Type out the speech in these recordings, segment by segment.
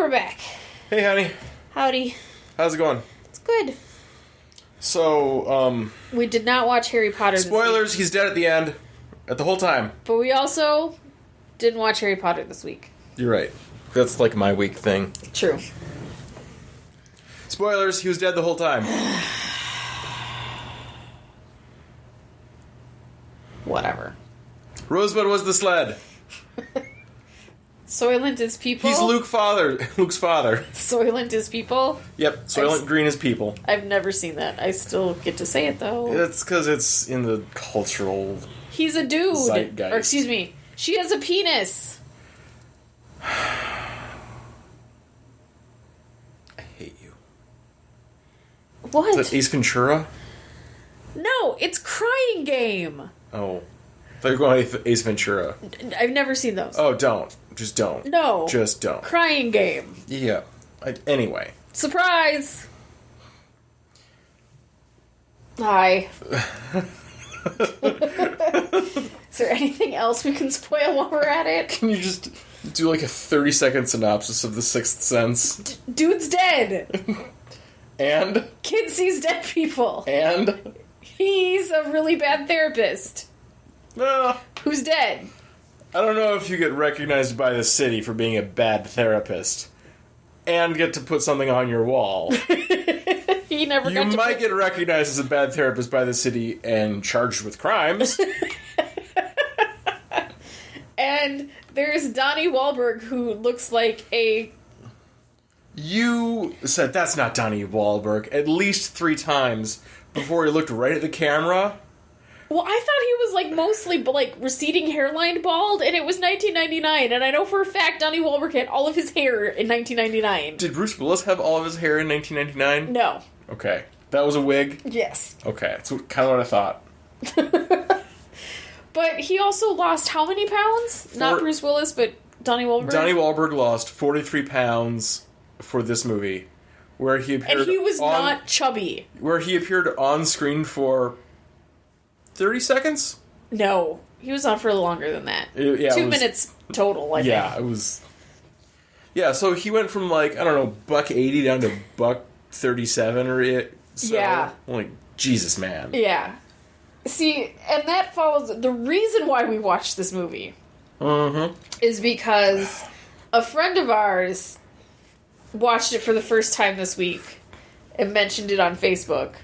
we're back. Hey, honey. Howdy. How's it going? It's good. So, we did not watch Harry Potter spoilers, this week. he's dead at the end. At the whole time. But we also didn't watch Harry Potter this week. You're right. That's like my week thing. True. Spoilers, he was dead the whole time. Whatever. Rosebud was the sled. Soylent is people? He's Luke's father. Soylent is people? Yep, Soylent Green is people. I've never seen that. I still get to say it, though. It's because it's in the cultural He's a dude. zeitgeist. Or, excuse me, she has a penis. I hate you. What? Is that Ace Ventura? No, it's Crying Game. Oh. I thought you were going Ace Ventura. I've never seen those. Oh, don't. Just don't. No. Just don't. Crying Game. Yeah. Anyway. Surprise! Hi. Is there anything else we can spoil while we're at it? Can you just do like a 30-second synopsis of The Sixth Sense? Dude's dead. And? Kid sees dead people. And? He's a really bad therapist. Who's dead? I don't know if you get recognized by the city for being a bad therapist and get to put something on your wall. He never You might get recognized as a bad therapist by the city and charged with crimes. And there's Donnie Wahlberg, who looks like a... You said, that's not Donnie Wahlberg, at least 3 times before he looked right at the camera. Well, I thought he was, like, mostly, like, receding hairline bald, and it was 1999, and I know for a fact Donnie Wahlberg had all of his hair in 1999. Did Bruce Willis have all of his hair in 1999? No. Okay. That was a wig? Yes. Okay, that's kind of what I thought. But he also lost how many pounds? Not Bruce Willis, but Donnie Wahlberg? Donnie Wahlberg lost 43 pounds for this movie, where he appeared and he was not chubby. Where he appeared on screen for 30 seconds? No. He was on for longer than that. 2 minutes total, I think. Yeah, it was... Yeah, so he went from, like, I don't know, $1.80 down to $1.37 or it. So, yeah. Like, Jesus, man. Yeah. See, and that follows... The reason why we watched this movie is because a friend of ours watched it for the first time this week and mentioned it on Facebook.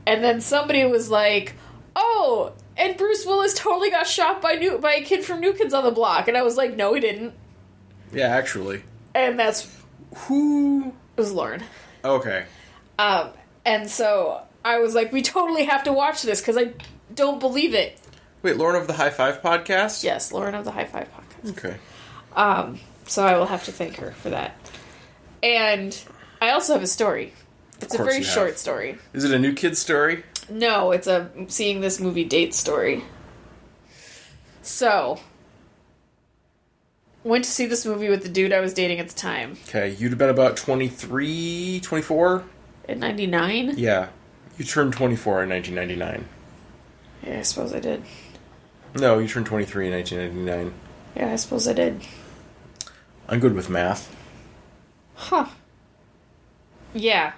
And then somebody was like... Oh, and Bruce Willis totally got shot by a kid from New Kids on the Block. And I was like, no, he didn't. Yeah, actually. And that's... Who? It was Lauren. Okay. And so I was like, we totally have to watch this, because I don't believe it. Wait, Lauren of the High Five podcast? Yes, Lauren of the High Five podcast. Okay. So I will have to thank her for that. And I also have a story. It's a very short story. Is it a New Kids story? No, it's a seeing this movie date story. So, went to see this movie with the dude I was dating at the time. Okay, you'd have been about 23, 24? In 99? Yeah. You turned 24 in 1999. Yeah, I suppose I did. No, you turned 23 in 1999. Yeah, I suppose I did. I'm good with math. Huh. Yeah.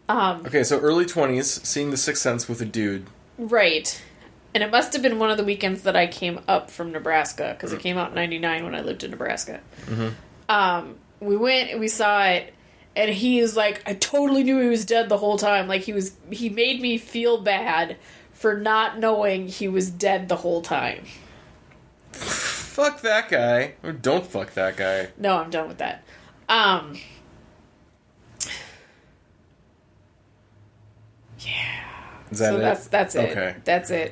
Okay, so early 20s, seeing The Sixth Sense with a dude. Right. And it must have been one of the weekends that I came up from Nebraska, because it came out in 99 when I lived in Nebraska. Mm-hmm. We went and we saw it, and he was like, I totally knew he was dead the whole time. Like, he made me feel bad for not knowing he was dead the whole time. Fuck that guy. Or don't fuck that guy. No, I'm done with that. Yeah. Is that so it? That's it. Okay. That's it.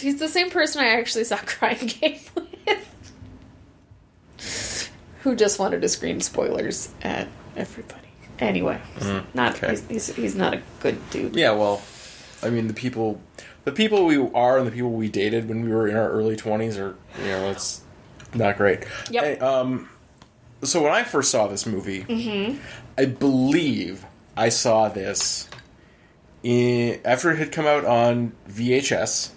He's the same person I actually saw Crying Game with. Who just wanted to scream spoilers at everybody. Anyway. He's not a good dude. Yeah, well, I mean, the people we are and the people we dated when we were in our early 20s are, it's not great. Yep. Hey, so when I first saw this movie, I believe I saw this after it had come out on VHS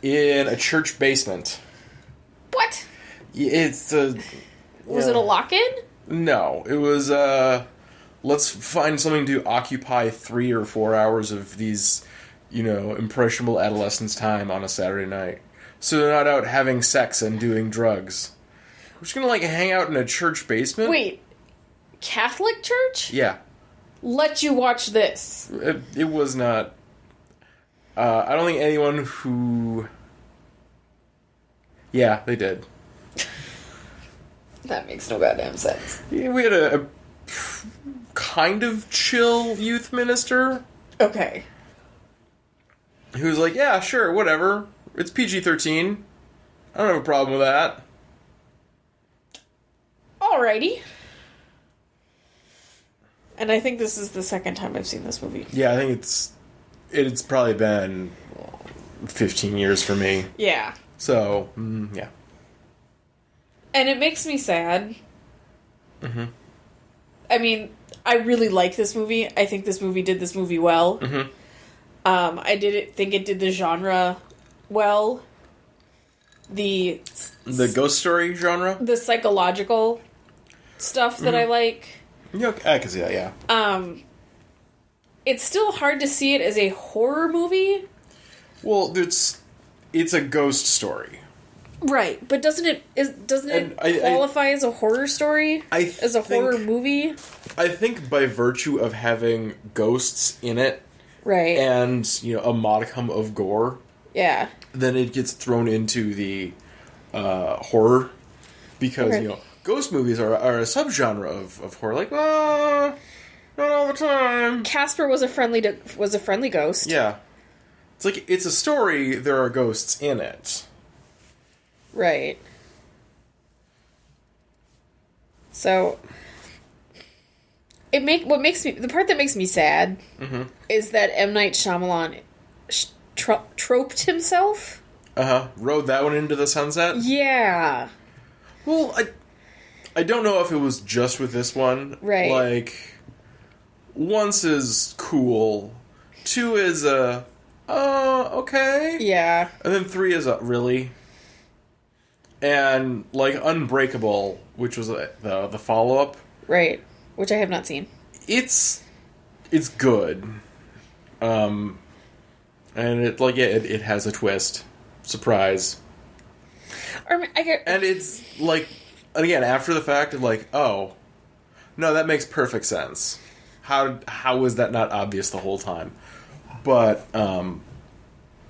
in a church basement. What? It's Was it a lock-in? No, it was let's find something to occupy 3 or 4 hours of these, impressionable adolescents' time on a Saturday night. So they're not out having sex and doing drugs. We're just gonna hang out in a church basement. Wait, Catholic church? Yeah. Let you watch this. It was not. I don't think anyone who. Yeah, they did. That makes no goddamn sense. Yeah, we had a kind of chill youth minister. Okay. Who was like, yeah, sure, whatever. It's PG-13. I don't have a problem with that. Alrighty. And I think this is the second time I've seen this movie. Yeah, I think it's probably been 15 years for me. Yeah. So, yeah. And it makes me sad. Mm-hmm. I mean, I really like this movie. I think this movie did this movie well. Mm-hmm. I think it did the genre well. The ghost story genre? The psychological stuff that I like. Yeah, I can see that, yeah. It's still hard to see it as a horror movie. Well, it's a ghost story. Right, but doesn't it qualify as a horror story? As a horror movie? I think by virtue of having ghosts in it, right, and a modicum of gore, yeah, then it gets thrown into the horror because ghost movies are a subgenre of horror. Like, not all the time. Casper was a friendly ghost. Yeah, it's like it's a story. There are ghosts in it. Right. So, the part that makes me sad is that M. Night Shyamalan troped himself. Rode that one into the sunset? Yeah. Well, I don't know if it was just with this one. Right. Like, once is cool. 2 is okay. Yeah. And then 3 is really. And, Unbreakable, which was the follow-up. Right. Which I have not seen. It's good. And it has a twist. Surprise. And it's, and again, after the fact, oh, no, that makes perfect sense. How was that not obvious the whole time? But,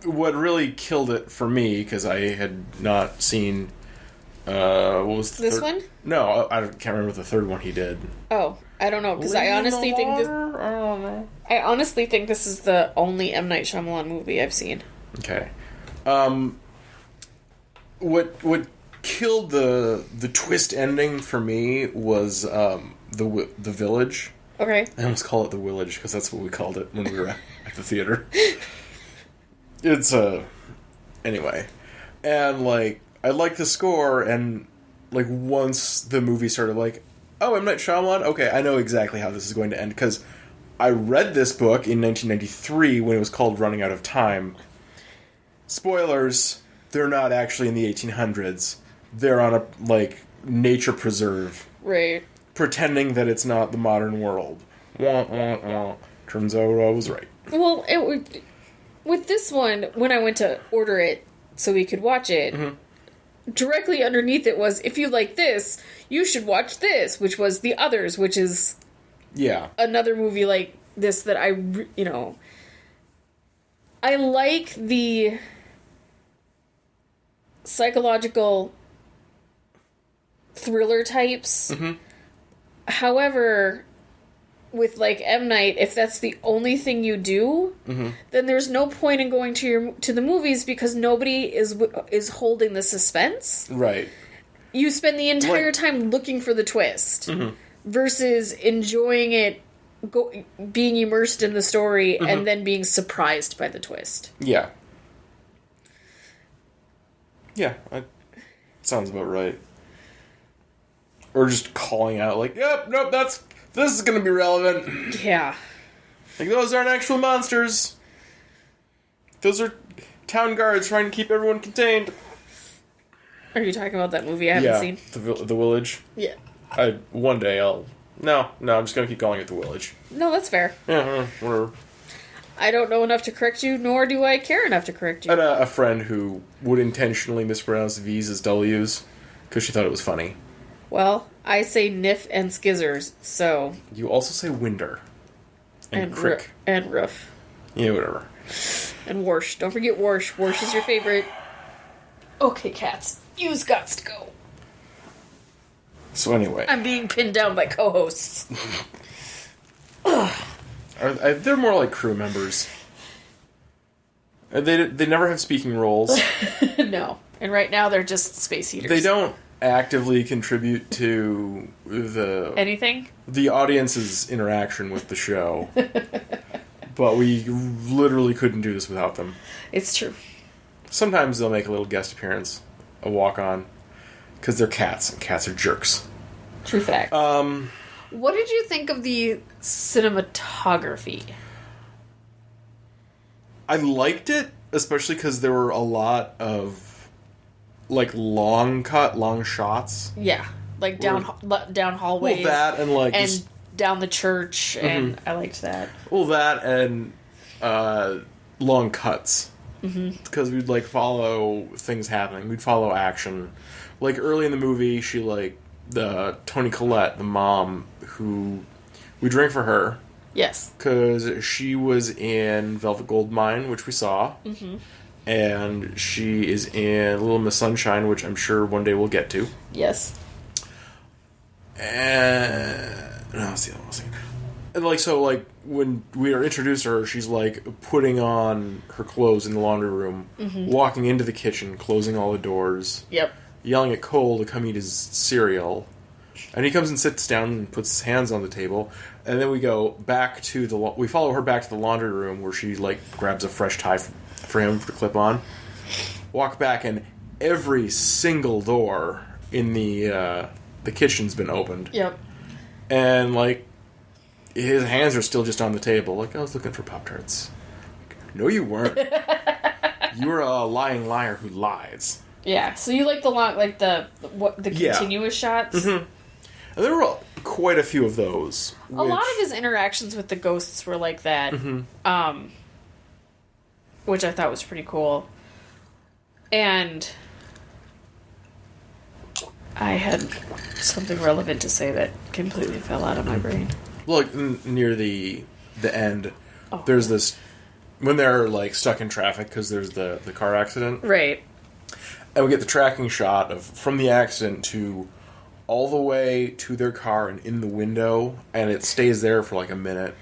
what really killed it for me, because I had not seen... what was the this third? one? No, I can't remember the third one he did. Oh, I don't know, because I honestly think this... I don't know. I honestly think this is the only M. Night Shyamalan movie I've seen. Okay. What killed the twist ending for me was the Village. Okay. I almost call it the Village because that's what we called it when we were at the theater. It's anyway, and I liked the score, and once the movie started, oh, M. Night Shyamalan. Okay, I know exactly how this is going to end because I read this book in 1993 when it was called Running Out of Time. Spoilers: they're not actually in the 1800s. They're on a nature preserve, right? Pretending that it's not the modern world. Wah, wah, wah. Turns out I was right. Well, with this one, when I went to order it so we could watch it, directly underneath it was, if you like this, you should watch this, which was The Others, which is another movie like this that I like the psychological thriller types. However, with M. Night, if that's the only thing you do, then there's no point in going to the movies because nobody is holding the suspense. Right. You spend the entire time looking for the twist versus enjoying it, being immersed in the story, and then being surprised by the twist. Yeah. Yeah, sounds about right. Or just calling out yep, nope, this is going to be relevant. Yeah. Those aren't actual monsters. Those are town guards trying to keep everyone contained. Are you talking about that movie I haven't seen? The Village. Yeah. One day I'll... No, I'm just going to keep calling it The Village. No, that's fair. Yeah, whatever. I don't know enough to correct you, nor do I care enough to correct you. I had a friend who would intentionally mispronounce V's as W's because she thought it was funny. Well, I say Niff and Skizzers, so... You also say Winder. And Crick. And Roof. Yeah, whatever. And Warsh. Don't forget Warsh. Warsh is your favorite. Okay, cats. You's got to go. So anyway. I'm being pinned down by co-hosts. They're more like crew members. They never have speaking roles. No. And right now they're just space heaters. They don't actively contribute to anything? The audience's interaction with the show. But we literally couldn't do this without them. It's true. Sometimes they'll make a little guest appearance, a walk-on, because they're cats, and cats are jerks. True fact. What did you think of the cinematography? I liked it, especially because there were a lot of, like, long shots. Yeah, like down hallways. Well, that and, like... And down the church, and I liked that. Well, that and long cuts. Because we'd, like, follow things happening. We'd follow action. Like, early in the movie, she, like... Toni Collette, the mom, who we drank for her. Yes. Because she was in Velvet Goldmine, which we saw. And she is in Little Miss Sunshine, which I'm sure one day we'll get to. Yes. And... No, that's the other one. And, like, so, like, when we are introduced to her, she's, like, putting on her clothes in the laundry room, walking into the kitchen, closing all the doors. Yep. Yelling at Cole to come eat his cereal. And he comes and sits down and puts his hands on the table. And then we go back to we follow her back to the laundry room where she, like, grabs a fresh tie for him to clip on. Walk back, and every single door in the kitchen's been opened. Yep. And, like, his hands are still just on the table. Like, I was looking for Pop-Tarts. No, you weren't. You were a lying liar who lies. Yeah, so you like the continuous shots? And there were quite a few of those. A lot of his interactions with the ghosts were like that, which I thought was pretty cool. And I had something relevant to say that completely fell out of my brain. Look, near the end, there's this... When they're, like, stuck in traffic because there's the car accident. Right. And we get the tracking shot from the accident to all the way to their car and in the window, and it stays there for like a minute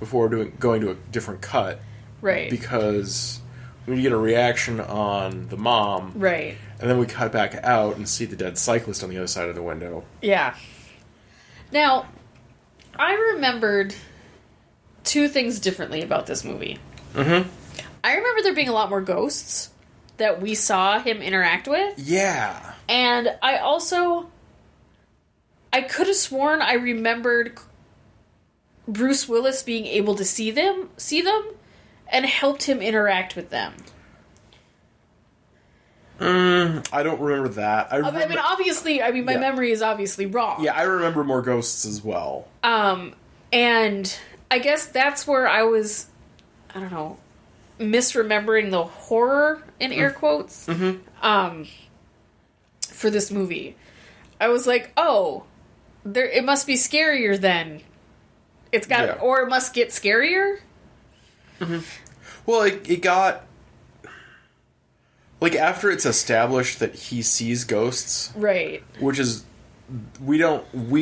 before going to a different cut. Right. Because we get a reaction on the mom. Right. And then we cut back out and see the dead cyclist on the other side of the window. Yeah. Now, I remembered two things differently about this movie. I remember there being a lot more ghosts that we saw him interact with. Yeah. And I could have sworn I remembered Bruce Willis being able to see them, and helped him interact with them. I don't remember that. I mean, obviously, my memory is obviously wrong. Yeah, I remember more ghosts as well. And I guess that's where I was, I don't know, misremembering the horror, in air quotes, for this movie. I was like, oh, it must be scarier then. It's got, or it must get scarier? Well, it got... Like, after it's established that he sees ghosts... Right. Which is... We,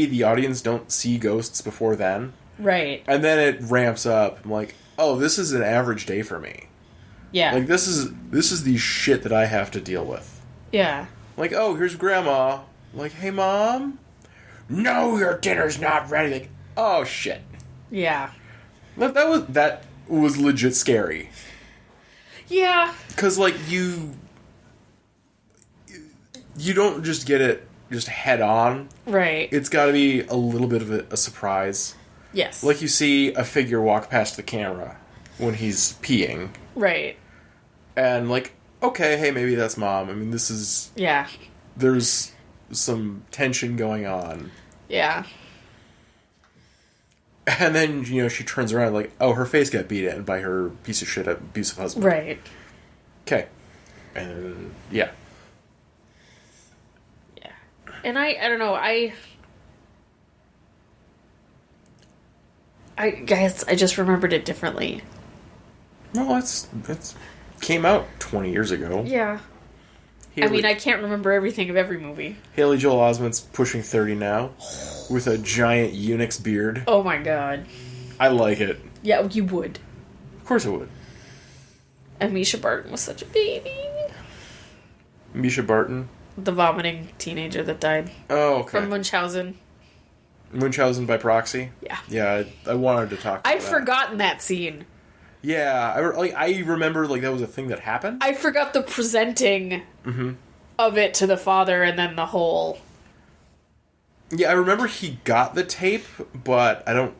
the audience, don't see ghosts before then. Right. And then it ramps up. I'm like, oh, this is an average day for me. Yeah. Like, this is the shit that I have to deal with. Yeah. Like, oh, here's Grandma. I'm like, hey, Mom? No, your dinner's not ready. Like, oh, shit. Yeah. That was legit scary. Yeah. Because, like, you don't just get it just head on. Right. It's got to be a little bit of a surprise. Yes. Like you see a figure walk past the camera when he's peeing. Right. And, like, okay, hey, maybe that's Mom. I mean, this is... Yeah. there's some tension going on. Yeah. And then, she turns around like, oh, her face got beat in by her piece of shit abusive husband. Right. Okay. And, yeah. Yeah. And I don't know, I guess I just remembered it differently. No, it's came out 20 years ago. Yeah. I can't remember everything of every movie. Haley Joel Osment's pushing 30 now, with a giant eunuch's beard. Oh my god. I like it. Yeah, you would. Of course I would. And Misha Barton was such a baby. Misha Barton? The vomiting teenager that died. Oh, okay. From Munchausen. Munchausen by proxy? Yeah. Yeah, I wanted to talk about I'd forgotten that scene. Yeah, I remember that was a thing that happened. I forgot the presenting of it to the father and then the whole... Yeah, I remember he got the tape, but I don't...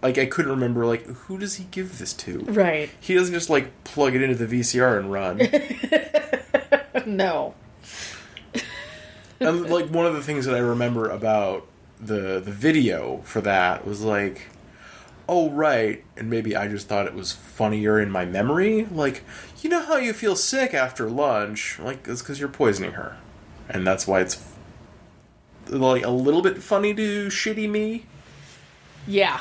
I couldn't remember, who does he give this to? Right. He doesn't just, plug it into the VCR and run. No. And, one of the things that I remember about the video for that was, oh, right, and maybe I just thought it was funnier in my memory? You know how you feel sick after lunch? It's because you're poisoning her. And that's why it's, a little bit funny to shitty me? Yeah.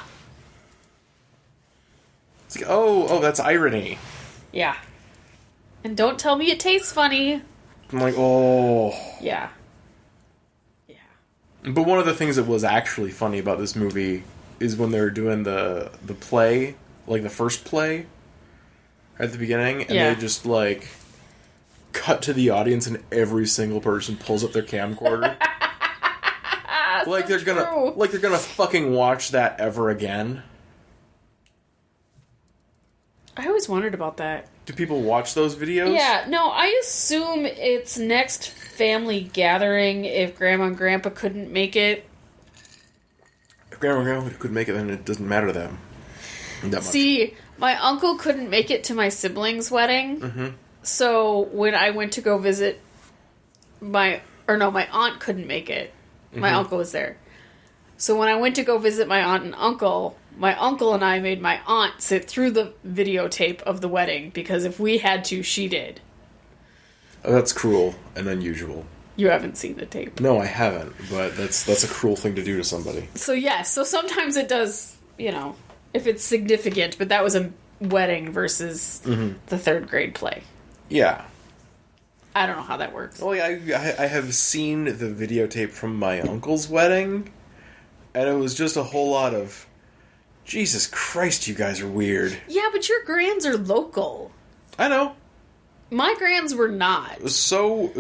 It's oh, that's irony. Yeah. And don't tell me it tastes funny. I'm oh. Yeah. Yeah. But one of the things that was actually funny about this movie is when they were doing the play, the first play at the beginning, and they just, cut to the audience and every single person pulls up their camcorder. They're gonna fucking watch that ever again. I always wondered about that. Do people watch those videos? Yeah, no, I assume it's next family gathering if Grandma and Grandpa couldn't make it. If Grandma and Grandpa couldn't make it, then it doesn't matter to them. That much. See, my uncle couldn't make it to my siblings' wedding. Mm-hmm. So when I went to go visit my aunt couldn't make it. My uncle was there. So when I went to go visit my aunt and uncle, my uncle and I made my aunt sit through the videotape of the wedding because if we had to, she did. Oh, that's cruel and unusual. You haven't seen the tape. No, I haven't, but that's a cruel thing to do to somebody. So yes, so sometimes it does, if it's significant, but that was a wedding versus the third grade play. Yeah. I don't know how that works. Well, I have seen the videotape from my uncle's wedding, and it was just a whole lot of, Jesus Christ, you guys are weird. Yeah, but your grands are local. I know. My grands were not. So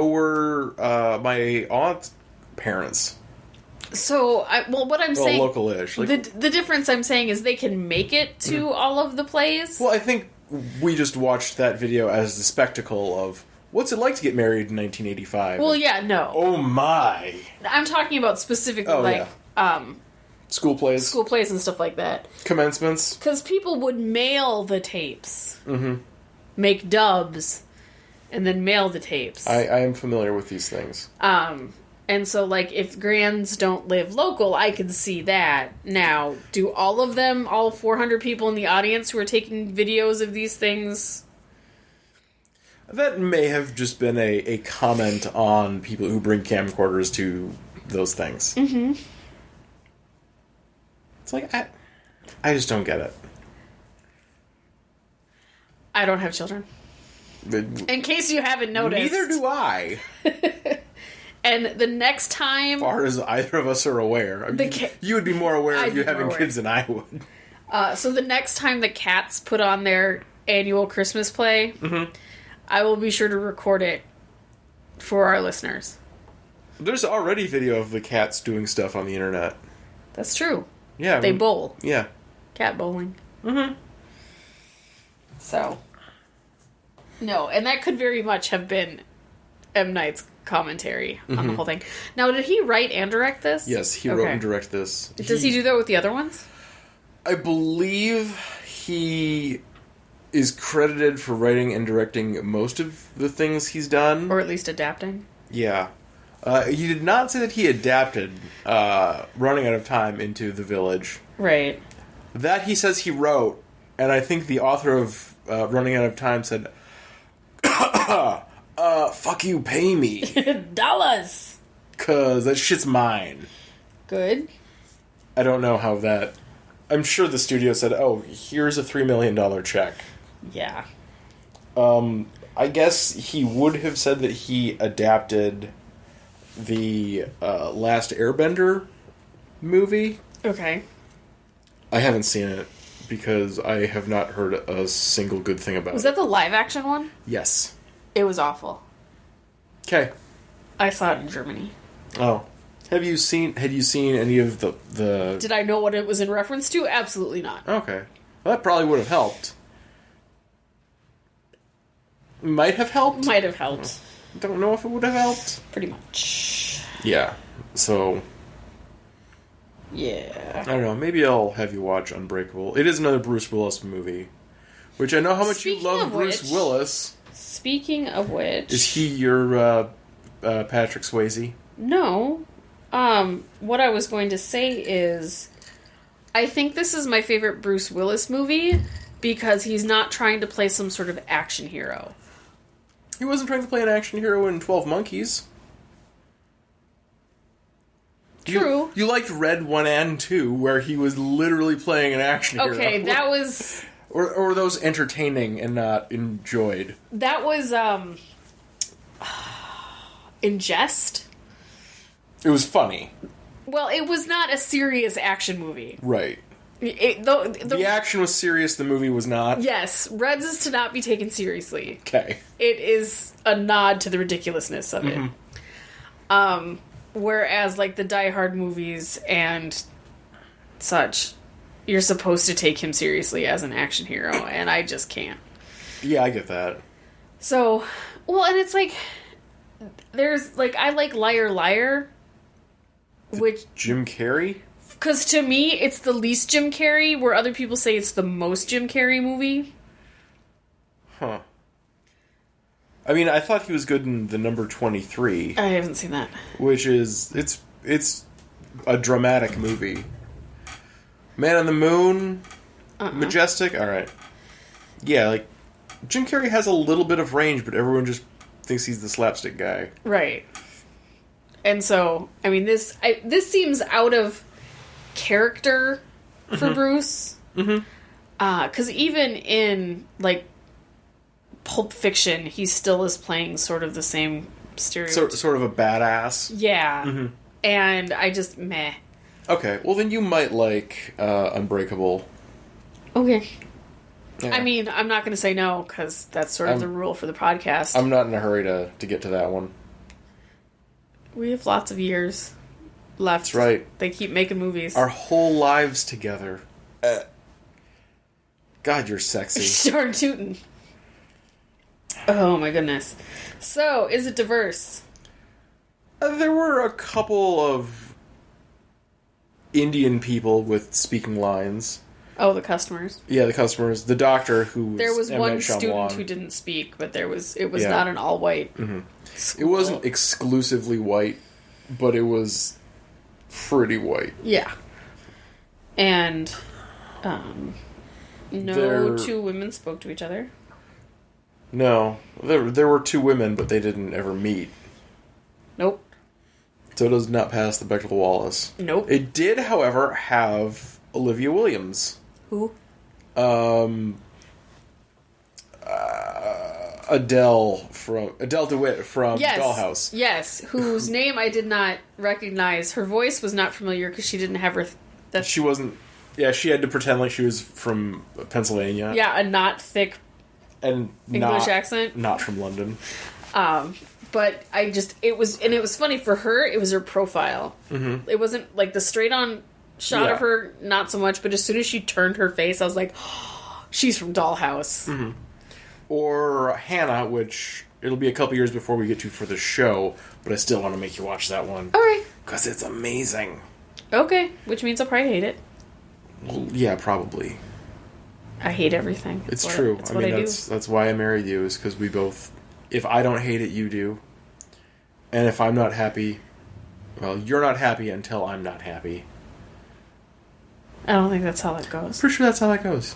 were my aunt's parents. So, what I'm saying... local-ish. The difference I'm saying is they can make it to all of the plays. Well, I think we just watched that video as the spectacle of, what's it like to get married in 1985? Well, yeah, no. Oh, my. I'm talking about specifically, school plays. School plays and stuff like that. Commencements. Because people would mail the tapes. Mm-hmm. Make dubs, and then mail the tapes. I am familiar with these things. And so, if grands don't live local, I can see that. Now, do all of them, all 400 people in the audience who are taking videos of these things... That may have just been a comment on people who bring camcorders to those things. Mm-hmm. It's I just don't get it. I don't have children. In case you haven't noticed. Neither do I. And the next time... As far as either of us are aware. You would be more aware of you having kids than I would. So the next time the Cats put on their annual Christmas play, I will be sure to record it for our listeners. There's already video of the Cats doing stuff on the internet. That's true. Yeah. They bowl. Yeah. Cat bowling. Mm-hmm. So... No, and that could very much have been M. Night's commentary on the whole thing. Now, did he write and direct this? Yes, he wrote and directed this. Does he do that with the other ones? I believe he is credited for writing and directing most of the things he's done. Or at least adapting? Yeah. He did not say that he adapted Running Out of Time into The Village. Right. That he says he wrote, and I think the author of Running Out of Time said, fuck you, pay me. Dollars! 'Cause that shit's mine. Good. I don't know how that... I'm sure the studio said, oh, here's a $3 million check. Yeah. I guess he would have said that he adapted the Last Airbender movie. Okay. I haven't seen it because I have not heard a single good thing about it. Was that the live action one? Yes. It was awful. Okay. I saw it in Germany. Oh. Had you seen any of the... Did I know what it was in reference to? Absolutely not. Okay. Well, that probably would have helped. Might have helped? Might have helped. Don't know if it would have helped. Pretty much. Yeah. So... Yeah. I don't know. Maybe I'll have you watch Unbreakable. It is another Bruce Willis movie. Which I know how much you love Bruce Willis. Speaking of which... Is he your Patrick Swayze? No. What I was going to say is... I think this is my favorite Bruce Willis movie because he's not trying to play some sort of action hero. He wasn't trying to play an action hero in 12 Monkeys. True. You liked Red 1 and 2, where he was literally playing an action hero. Okay, that was... Or were those entertaining and not enjoyed? That was, in jest? It was funny. Well, it was not a serious action movie. Right. The action was serious, the movie was not. Yes, Reds is to not be taken seriously. Okay. It is a nod to the ridiculousness of it. Whereas, like, the Die Hard movies and such, you're supposed to take him seriously as an action hero, and I just can't. Yeah, I get that. So, well, and it's like, there's, like, I like Liar Liar, which... Jim Carrey? Because to me, it's the least Jim Carrey, where other people say it's the most Jim Carrey movie. Huh. I mean, I thought he was good in The Number 23. I haven't seen that. Which is... It's a dramatic movie. Man on the Moon? Majestic? Alright. Yeah, like... Jim Carrey has a little bit of range, but everyone just thinks he's the slapstick guy. Right. And so, I mean, this seems out of character for Bruce. Because even in, like, Pulp Fiction, he still is playing sort of the same stereotype. Sort of a badass. Yeah. And I just, meh. Okay, well then you might like Unbreakable. Okay. Yeah. I mean, I'm not going to say no, because that's sort of the rule for the podcast. I'm not in a hurry to get to that one. We have lots of years left. That's right. They keep making movies. Our whole lives together. God, you're sexy. Darn tootin'. Oh my goodness. So, is it diverse? There were a couple of Indian people with speaking lines. Oh, the customers. Yeah, the customers. The doctor who was... There was M. one Night Shyamalan. student who didn't speak, but it was not an all-white It wasn't exclusively white, but it was pretty white. Yeah. And, two women spoke to each other. No. There were two women, but they didn't ever meet. Nope. So it does not pass the Bechdel Wallace. Nope. It did, however, have Olivia Williams. Who? Adele DeWitt from Dollhouse. Yes, whose name I did not recognize. Her voice was not familiar because she didn't have her... She wasn't... Yeah, she had to pretend like she was from Pennsylvania. Yeah, a not thick and English accent. Not from London. But it was funny for her, it was her profile. Mm-hmm. It wasn't like the straight on shot of her, not so much, but as soon as she turned her face, I was like, oh, she's from Dollhouse. Mm-hmm. Or Hannah, which it'll be a couple years before we get to for the show, but I still want to make you watch that one. Alright. Because it's amazing. Okay, which means I'll probably hate it. Well, yeah, probably. I hate everything. It's true. I mean, that's why I married you, is because we both... If I don't hate it, you do. And if I'm not happy, well, you're not happy until I'm not happy. I don't think that's how that goes. Pretty sure that's how that goes.